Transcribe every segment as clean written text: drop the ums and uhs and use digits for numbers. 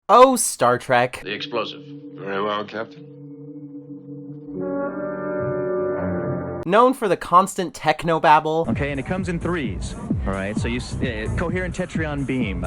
Oh, Star Trek. The explosive. Very well, Captain. Known for the constant technobabble. Okay, and it comes in threes. All right, so you coherent tetryon beam,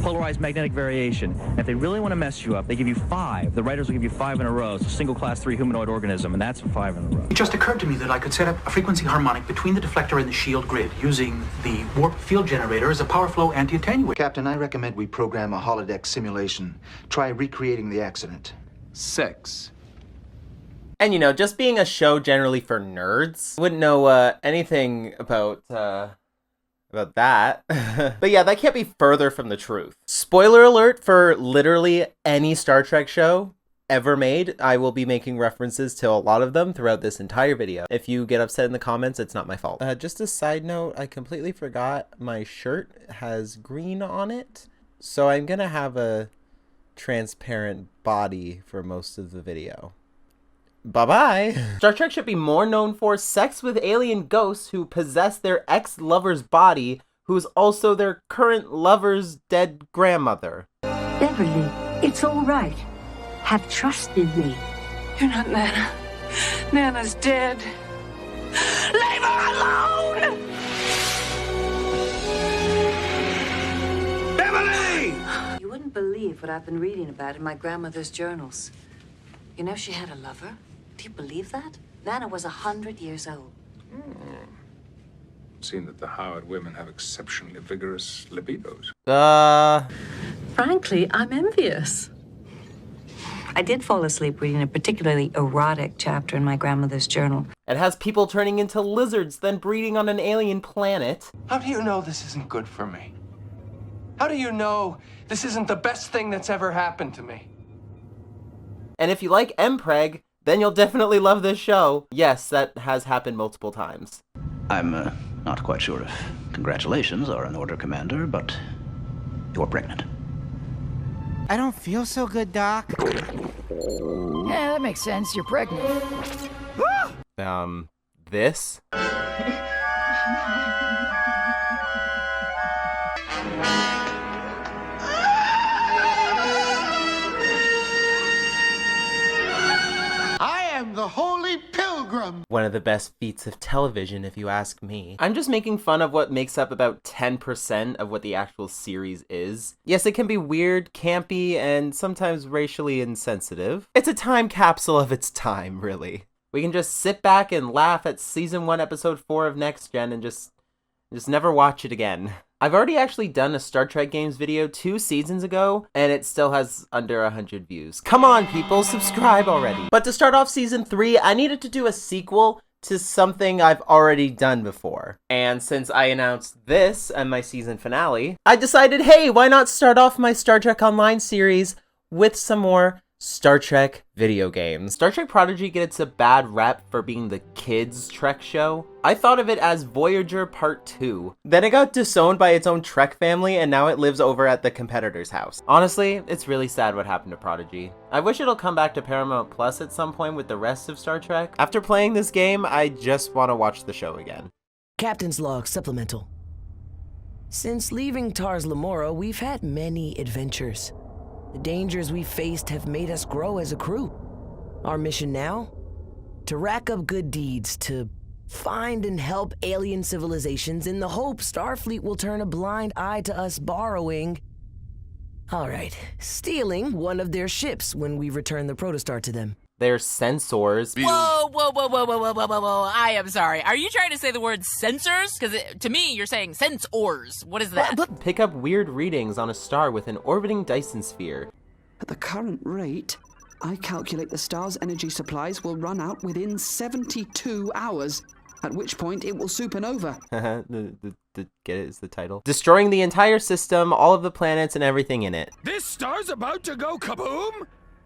polarized magnetic variation. And if they really want to mess you up, they give you 5. The writers will give you 5 in a row. It's a single class 3 humanoid organism, and that's 5 in a row. It just occurred to me that I could set up a frequency harmonic between the deflector and the shield grid using the warp field generator as a power flow anti-attenuator. Captain, I recommend we program a holodeck simulation. Try recreating the accident. 6. And you know, just being a show generally for nerds, wouldn't know anything about that. But yeah, that can't be further from the truth. Spoiler alert for literally any Star Trek show ever made. I will be making references to a lot of them throughout this entire video. If you get upset in the comments, it's not my fault. Just a side note, I completely forgot my shirt has green on it. So I'm gonna have a transparent body for most of the video. Bye-bye. Star Trek should be more known for sex with alien ghosts who possess their ex-lover's body, who's also their current lover's dead grandmother. Beverly, it's all right. Have trust in me. You're not Nana. Nana's dead. Leave her alone! Beverly! You wouldn't believe what I've been reading about in my grandmother's journals. You know she had a lover? Do you believe that? Nana was 100 years old. Seen that the Howard women have exceptionally vigorous libidos. Frankly, I'm envious. I did fall asleep reading a particularly erotic chapter in my grandmother's journal. It has people turning into lizards, then breeding on an alien planet. How do you know this isn't good for me? How do you know this isn't the best thing that's ever happened to me? And if you like Mpreg, then you'll definitely love this show. Yes, that has happened multiple times. I'm not quite sure if congratulations are in order, Commander, but you're pregnant. I don't feel so good, Doc. Yeah, that makes sense. You're pregnant. This? The Holy Pilgrim. One of the best feats of television, if you ask me. I'm just making fun of what makes up about 10% of what the actual series is. Yes, it can be weird, campy, and sometimes racially insensitive. It's a time capsule of its time, really. We can just sit back and laugh at season 1, episode 4 of Next Gen and just never watch it again. I've already actually done a Star Trek games video 2 seasons ago, and it still has under 100 views. Come on, people, subscribe already. But to start off season 3, I needed to do a sequel to something I've already done before. And since I announced this and my season finale, I decided, hey, why not start off my Star Trek Online series with some more Star Trek video games. Star Trek Prodigy gets a bad rep for being the kids' Trek show. I thought of it as Voyager Part 2. Then it got disowned by its own Trek family, and now it lives over at the competitor's house. Honestly, it's really sad what happened to Prodigy. I wish it'll come back to Paramount Plus at some point with the rest of Star Trek. After playing this game, I just want to watch the show again. Captain's Log Supplemental. Since leaving Tars Lamora, we've had many adventures. The dangers we've faced have made us grow as a crew. Our mission now? To rack up good deeds, to find and help alien civilizations in the hope Starfleet will turn a blind eye to us borrowing... stealing one of their ships when we return the protostar to them. Their sensors. Whoa, whoa, whoa, whoa, whoa, whoa, whoa, whoa, whoa. I am sorry. Are you trying to say the word sensors? Because to me, you're saying sensors. What is that? Pick up weird readings on a star with an orbiting Dyson sphere. At the current rate, I calculate the star's energy supplies will run out within 72 hours, at which point it will supernova. Get it is the title. Destroying the entire system, all of the planets, and everything in it. This star's about to go kaboom!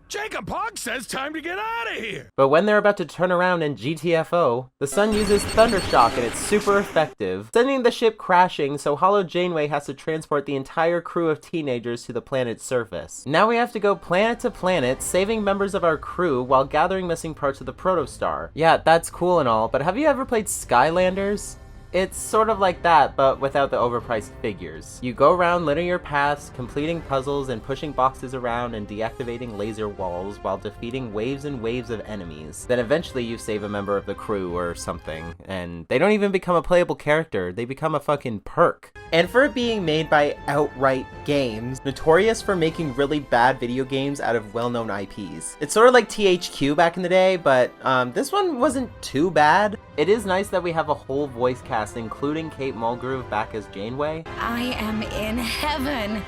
Jacob Hogg says time to get out of here! But when they're about to turn around and GTFO, the sun uses Thundershock and it's super effective, sending the ship crashing, so Hollow Janeway has to transport the entire crew of teenagers to the planet's surface. Now we have to go planet to planet, saving members of our crew while gathering missing parts of the protostar. Yeah, that's cool and all, but have you ever played Skylanders? It's sort of like that, but without the overpriced figures. You go around linear paths, completing puzzles and pushing boxes around and deactivating laser walls while defeating waves and waves of enemies. Then eventually you save a member of the crew or something, and they don't even become a playable character, they become a fucking perk. And for it being made by Outright Games, notorious for making really bad video games out of well-known IPs. It's sort of like THQ back in the day, but this one wasn't too bad. It is nice that we have a whole voice cast, including Kate Mulgrew back as Janeway. I am in heaven.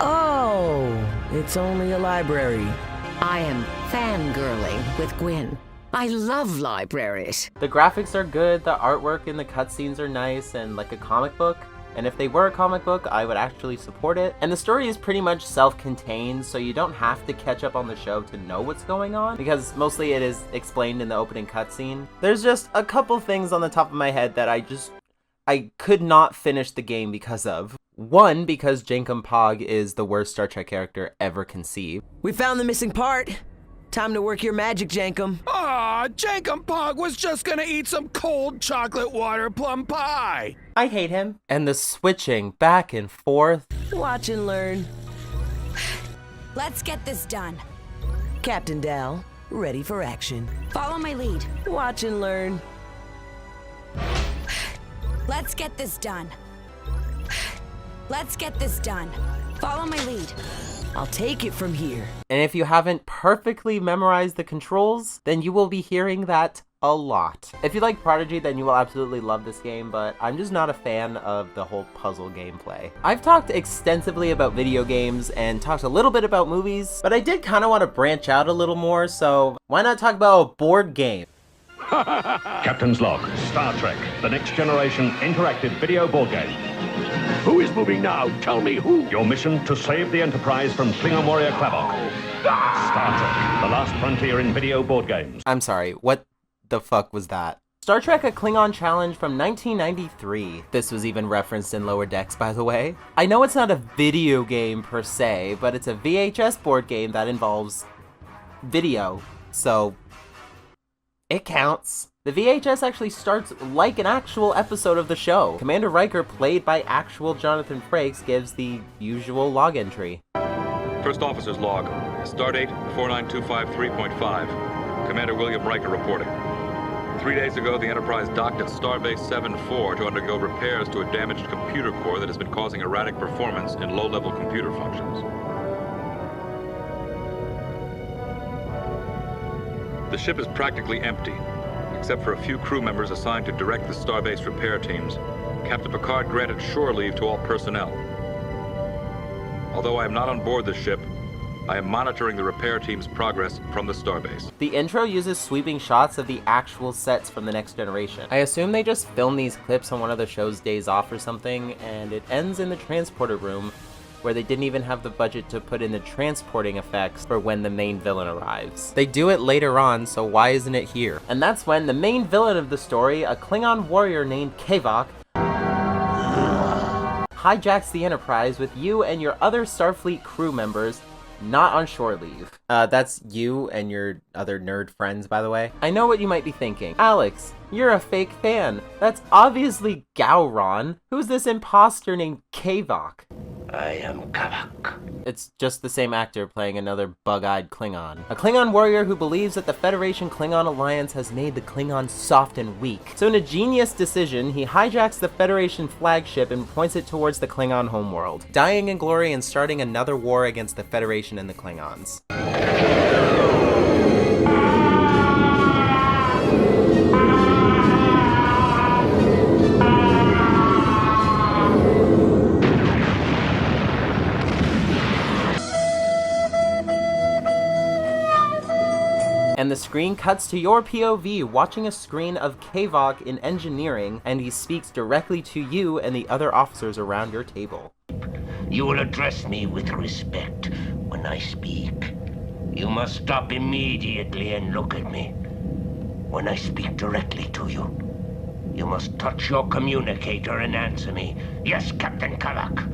Oh, it's only a library. I am fangirling with Gwen. I love libraries. The graphics are good, the artwork in the cutscenes are nice and like a comic book. And if they were a comic book, I would actually support it. And the story is pretty much self-contained, so you don't have to catch up on the show to know what's going on, because mostly it is explained in the opening cutscene. There's just a couple things on the top of my head that I could not finish the game because of. One, because Jankum Pog is the worst Star Trek character ever conceived. We found the missing part. Time to work your magic, Jankum. Aw, Jankum Pog was just gonna eat some cold chocolate water plum pie. I hate him. And the switching back and forth. Watch and learn. Let's get this done. Captain Dal, ready for action. Follow my lead. Watch and learn. Let's get this done. Let's get this done. Follow my lead. I'll take it from here. And if you haven't perfectly memorized the controls, then you will be hearing that a lot. If you like Prodigy, then you will absolutely love this game, but I'm just not a fan of the whole puzzle gameplay. I've talked extensively about video games and talked a little bit about movies, but I did kind of want to branch out a little more, so why not talk about a board game? Captain's log, Star Trek, the next generation interactive video board game. Who is moving now? Tell me who. Your mission to save the Enterprise from Klingon warrior Klavok. Star Trek, the last frontier in video board games. I'm sorry, what the fuck was that? Star Trek: A Klingon Challenge from 1993. This was even referenced in Lower Decks, by the way. I know it's not a video game per se, but it's a VHS board game that involves video, so it counts. The VHS actually starts like an actual episode of the show. Commander Riker, played by actual Jonathan Frakes, gives the usual log entry. First Officer's log. Stardate 49253.5. Commander William Riker reporting. 3 days ago, the Enterprise docked at Starbase 7-4 to undergo repairs to a damaged computer core that has been causing erratic performance in low-level computer functions. The ship is practically empty, except for a few crew members assigned to direct the Starbase repair teams. Captain Picard granted shore leave to all personnel. Although I am not on board the ship, I am monitoring the repair team's progress from the Starbase. The intro uses sweeping shots of the actual sets from The Next Generation. I assume they just filmed these clips on one of the show's days off or something, and it ends in the transporter room, where they didn't even have the budget to put in the transporting effects for when the main villain arrives. They do it later on, so why isn't it here? And that's when the main villain of the story, a Klingon warrior named Kavok, hijacks the Enterprise with you and your other Starfleet crew members not on shore leave. That's you and your other nerd friends, by the way. I know what you might be thinking. Alex, you're a fake fan. That's obviously Gowron. Who's this imposter named Kavok? I am Kavak. It's just the same actor playing another bug-eyed Klingon. A Klingon warrior who believes that the Federation-Klingon alliance has made the Klingons soft and weak. So in a genius decision, he hijacks the Federation flagship and points it towards the Klingon homeworld, dying in glory and starting another war against the Federation and the Klingons. And the screen cuts to your POV watching a screen of Kavok in engineering, and he speaks directly to you and the other officers around your table. You will address me with respect when I speak. You must stop immediately and look at me. When I speak directly to you, you must touch your communicator and answer me. Yes, Captain Kavak.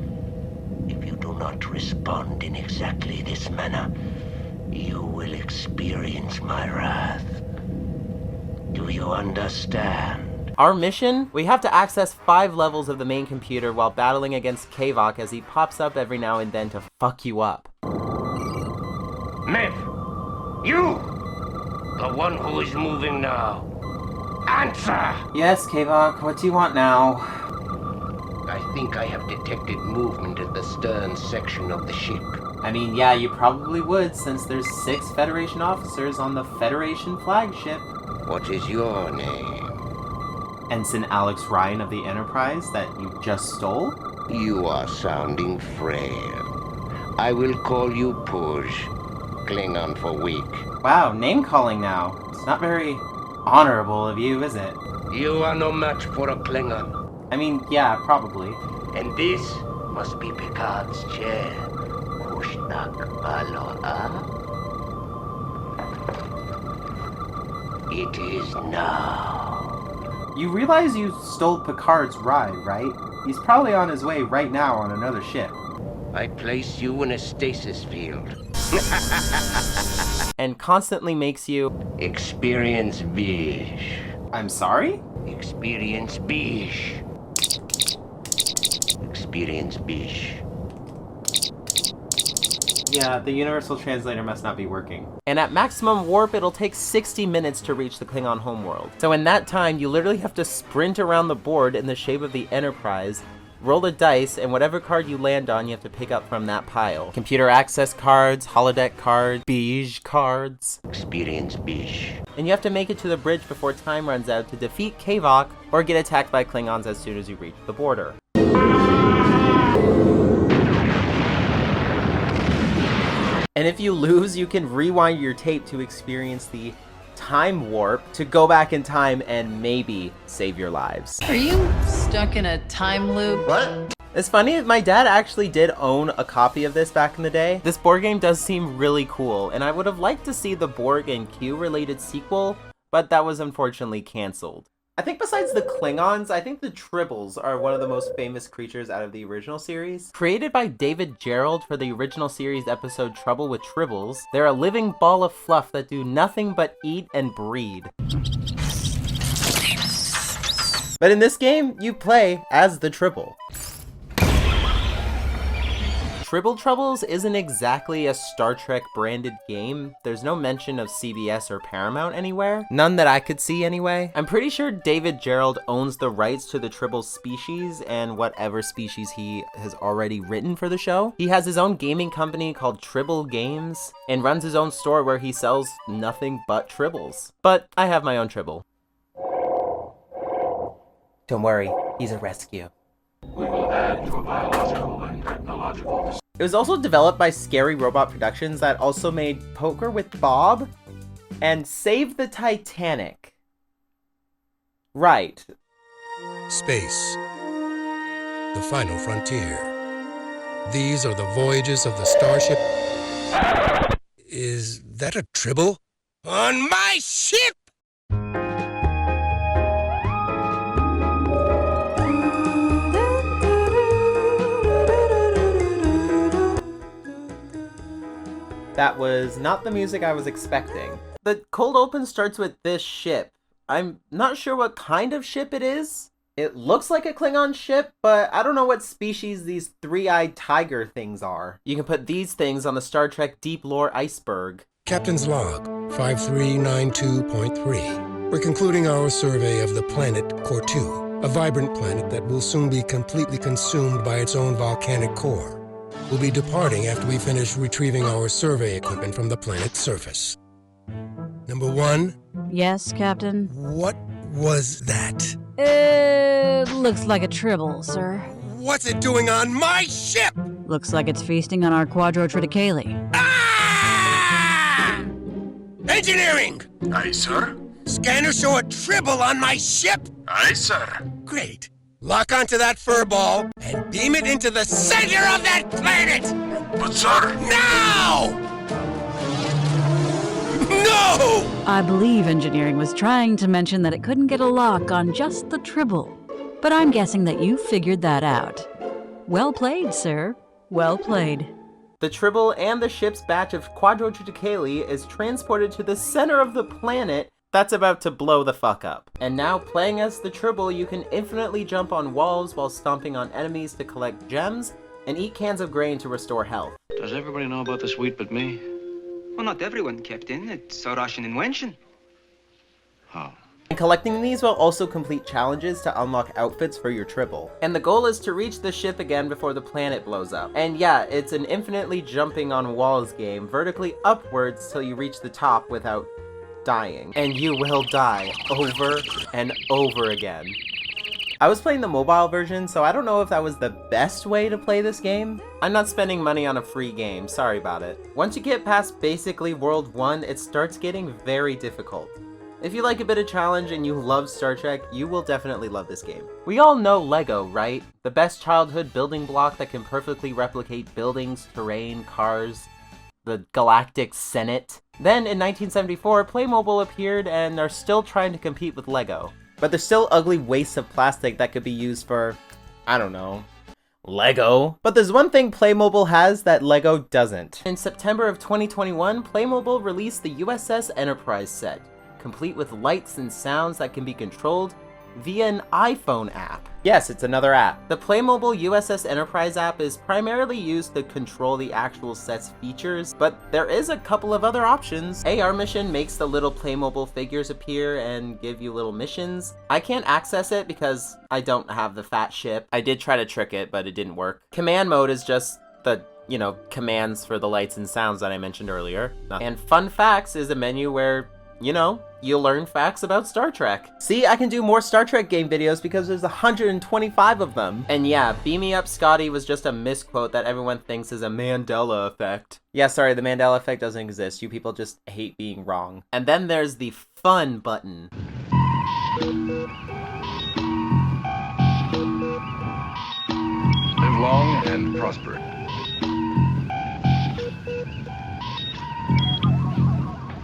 If you do not respond in exactly this manner, you will experience my wrath. Do you understand? Our mission? We have to access 5 levels of the main computer while battling against Kavok as he pops up every now and then to fuck you up. Mev! You! The one who is moving now. Answer! Yes, Kavok, what do you want now? I think I have detected movement at the stern section of the ship. I mean, yeah, you probably would, since there's 6 Federation officers on the Federation flagship. What is your name? Ensign Alex Ryan of the Enterprise that you just stole? You are sounding frail. I will call you Puj. Klingon for weak. Wow, name-calling now. It's not very honorable of you, is it? You are no match for a Klingon. I mean, yeah, probably. And this must be Picard's chair. It is now. You realize you stole Picard's ride, right? He's probably on his way right now on another ship. I place you in a stasis field. And constantly makes you... Experience beige. I'm sorry? Experience beige. Experience beige. Yeah, the universal translator must not be working. And at maximum warp, it'll take 60 minutes to reach the Klingon homeworld. So in that time, you literally have to sprint around the board in the shape of the Enterprise, roll a dice, and whatever card you land on, you have to pick up from that pile. Computer access cards, holodeck cards, beige cards. Experience beige. And you have to make it to the bridge before time runs out to defeat Kavok or get attacked by Klingons as soon as you reach the border. And if you lose, you can rewind your tape to experience the time warp to go back in time and maybe save your lives. Are you stuck in a time loop? What? It's funny, my dad actually did own a copy of this back in the day. This board game does seem really cool, and I would have liked to see the Borg and Q related sequel, but that was unfortunately canceled. I think besides the Klingons, I think the Tribbles are one of the most famous creatures out of the original series. Created by David Gerald for the original series episode Trouble with Tribbles, they're a living ball of fluff that do nothing but eat and breed. But in this game, you play as the Tribble. Tribble Troubles isn't exactly a Star Trek branded game. There's no mention of CBS or Paramount anywhere. None that I could see anyway. I'm pretty sure David Gerald owns the rights to the Tribble species and whatever species he has already written for the show. He has his own gaming company called Tribble Games and runs his own store where he sells nothing but Tribbles. But I have my own Tribble. Don't worry, he's a rescue. We will add to a biological and technological... It was also developed by Scary Robot Productions that also made Poker with Bob and Save the Titanic. Right. Space. The final frontier. These are the voyages of the starship... Is that a Tribble? On my ship! That was not the music I was expecting. The cold open starts with this ship. I'm not sure what kind of ship it is. It looks like a Klingon ship, but I don't know what species these three-eyed tiger things are. You can put these things on the Star Trek Deep Lore iceberg. Captain's log, 5392.3. We're concluding our survey of the planet Cortu, a vibrant planet that will soon be completely consumed by its own volcanic core. We'll be departing after we finish retrieving our survey equipment from the planet's surface. Number 1? Yes, Captain? What was that? It looks like a Tribble, sir. What's it doing on my ship? Looks like it's feasting on our Quadro-Triticale. Ah! Engineering! Aye, sir. Scanners show a Tribble on my ship? Aye, sir. Great. Lock onto that fur ball and beam it into the center of that planet! But, sir... Now! No! I believe engineering was trying to mention that it couldn't get a lock on just the Tribble. But I'm guessing that you figured that out. Well played, sir. Well played. The Tribble and the ship's batch of Quadro-Triticale is transported to the center of the planet that's about to blow the fuck up. And now, playing as the Tribble, you can infinitely jump on walls while stomping on enemies to collect gems, and eat cans of grain to restore health. Does everybody know about this wheat but me? Well, not everyone, Captain. It's a Russian invention. How? And collecting these will also complete challenges to unlock outfits for your Tribble. And the goal is to reach the ship again before the planet blows up. And yeah, it's an infinitely jumping on walls game, vertically upwards till you reach the top without dying. And you will die over and over again. I was playing the mobile version, so I don't know if that was the best way to play this game. I'm not spending money on a free game, sorry about it. Once you get past basically World 1, it starts getting very difficult. If you like a bit of challenge and you love Star Trek, you will definitely love this game. We all know Lego, right? The best childhood building block that can perfectly replicate buildings, terrain, cars, the Galactic Senate. Then in 1974, PLAYMOBIL appeared and are still trying to compete with Lego. But they're still ugly wastes of plastic that could be used for, I don't know, Lego. But there's one thing PLAYMOBIL has that Lego doesn't. In September of 2021, PLAYMOBIL released the USS Enterprise set, complete with lights and sounds that can be controlled via an iPhone app. Yes, it's another app. The PLAYMOBIL USS Enterprise app is primarily used to control the actual set's features, but there is a couple of other options. AR Mission makes the little PLAYMOBIL figures appear and give you little missions. I can't access it because I don't have the fat ship. I did try to trick it, but it didn't work. Command mode is just the, you know, commands for the lights and sounds that I mentioned earlier. And Fun Facts is a menu where, you know, you'll learn facts about Star Trek. See, I can do more Star Trek game videos because there's 125 of them. And yeah, Beam Me Up Scotty was just a misquote that everyone thinks is a Mandela effect. Yeah, sorry, the Mandela effect doesn't exist. You people just hate being wrong. And then there's the fun button. Live long and prosper.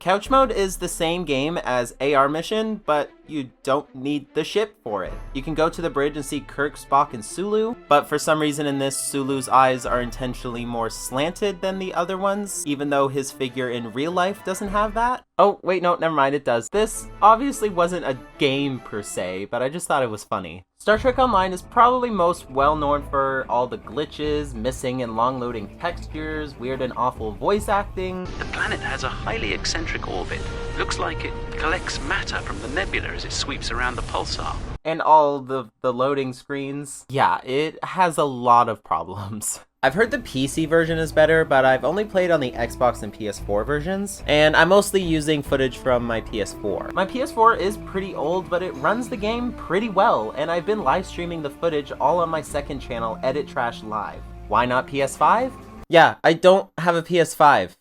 Couch mode is the same game as AR Mission, but you don't need the ship for it. You can go to the bridge and see Kirk, Spock, and Sulu, but for some reason in this, Sulu's eyes are intentionally more slanted than the other ones, even though his figure in real life doesn't have that. Oh, wait, no, never mind, it does. This obviously wasn't a game per se, but I just thought it was funny. Star Trek Online is probably most well known for all the glitches, missing and long loading textures, weird and awful voice acting. The planet has a highly eccentric orbit. Looks like it collects matter from the nebula as it sweeps around the pulsar. And all the loading screens. Yeah, it has a lot of problems. I've heard the PC version is better, but I've only played on the Xbox and PS4 versions, and I'm mostly using footage from my PS4. My PS4 is pretty old, but it runs the game pretty well, and I've been live streaming the footage all on my second channel, Edit Trash Live. Why not PS5? Yeah, I don't have a PS5.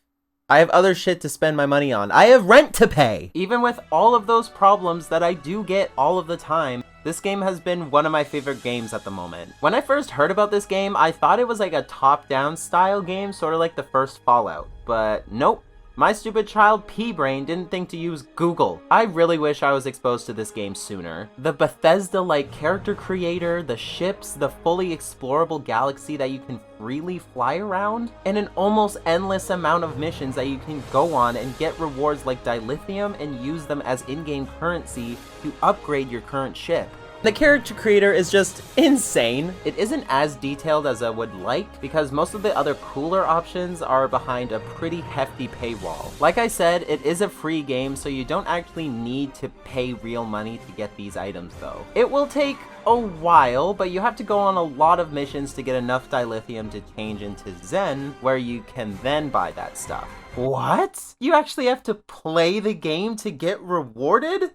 I have other shit to spend my money on. I have rent to pay! Even with all of those problems that I do get all of the time, this game has been one of my favorite games at the moment. When I first heard about this game, I thought it was like a top-down style game, sort of like the first Fallout. But nope. My stupid child pea-brain didn't think to use Google. I really wish I was exposed to this game sooner. The Bethesda-like character creator, the ships, the fully explorable galaxy that you can freely fly around, and an almost endless amount of missions that you can go on and get rewards like dilithium and use them as in-game currency to upgrade your current ship. The character creator is just insane. It isn't as detailed as I would like because most of the other cooler options are behind a pretty hefty paywall. Like I said, it is a free game, so you don't actually need to pay real money to get these items though. It will take a while, but you have to go on a lot of missions to get enough dilithium to change into Zen, where you can then buy that stuff. What? You actually have to play the game to get rewarded?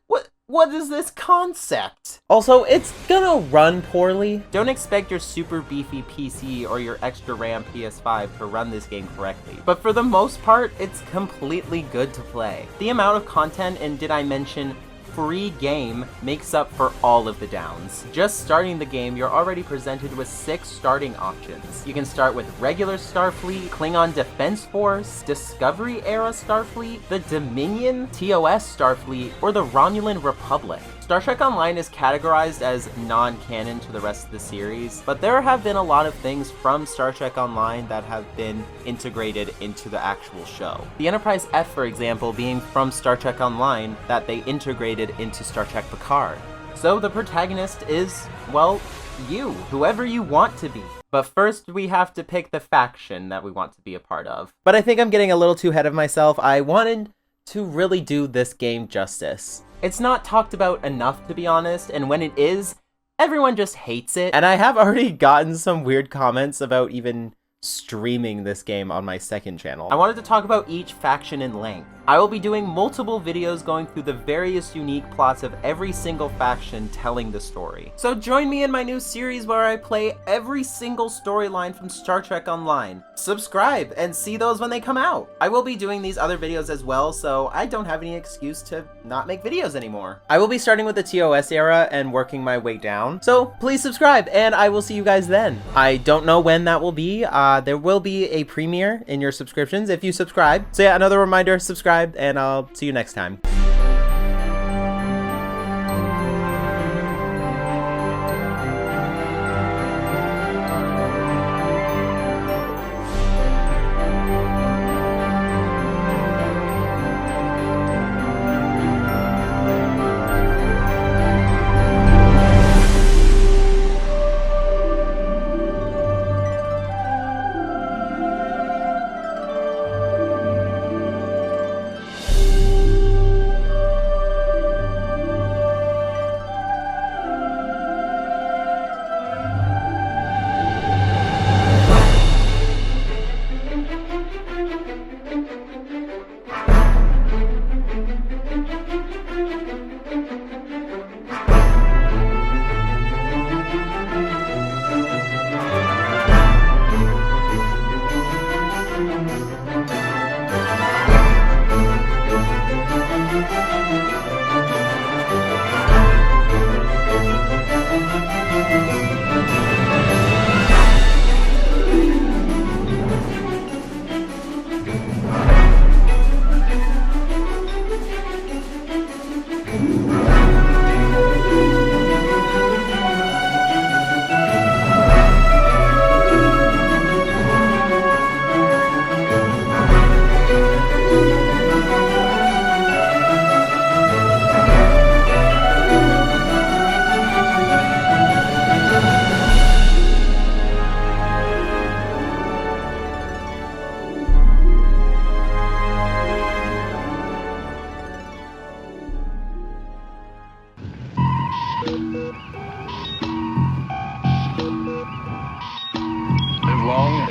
What is this concept? Also, it's gonna run poorly. Don't expect your super beefy PC or your extra RAM PS5 to run this game correctly. But for the most part, it's completely good to play. The amount of content in Did I Mention free game makes up for all of the downs. Just starting the game, you're already presented with 6 starting options. You can start with regular Starfleet, Klingon Defense Force, Discovery Era Starfleet, the Dominion, TOS Starfleet, or the Romulan Republic. Star Trek Online is categorized as non-canon to the rest of the series, but there have been a lot of things from Star Trek Online that have been integrated into the actual show. The Enterprise F, for example, being from Star Trek Online that they integrated into Star Trek Picard. So the protagonist is, well, you, whoever you want to be. But first, we have to pick the faction that we want to be a part of. But I think I'm getting a little too ahead of myself. I wanted to really do this game justice. It's not talked about enough, to be honest, and when it is, everyone just hates it. And I have already gotten some weird comments about even streaming this game on my second channel. I wanted to talk about each faction in length. I will be doing multiple videos going through the various unique plots of every single faction telling the story. So join me in my new series where I play every single storyline from Star Trek Online. Subscribe and see those when they come out. I will be doing these other videos as well, so I don't have any excuse to not make videos anymore. I will be starting with the TOS era and working my way down, so please subscribe and I will see you guys then. I don't know when that will be. There will be a premiere in your subscriptions if you subscribe. So yeah, another reminder, subscribe, and I'll see you next time.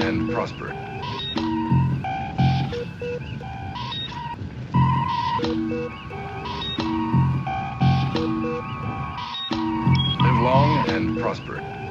and prosper. Live long and prosper.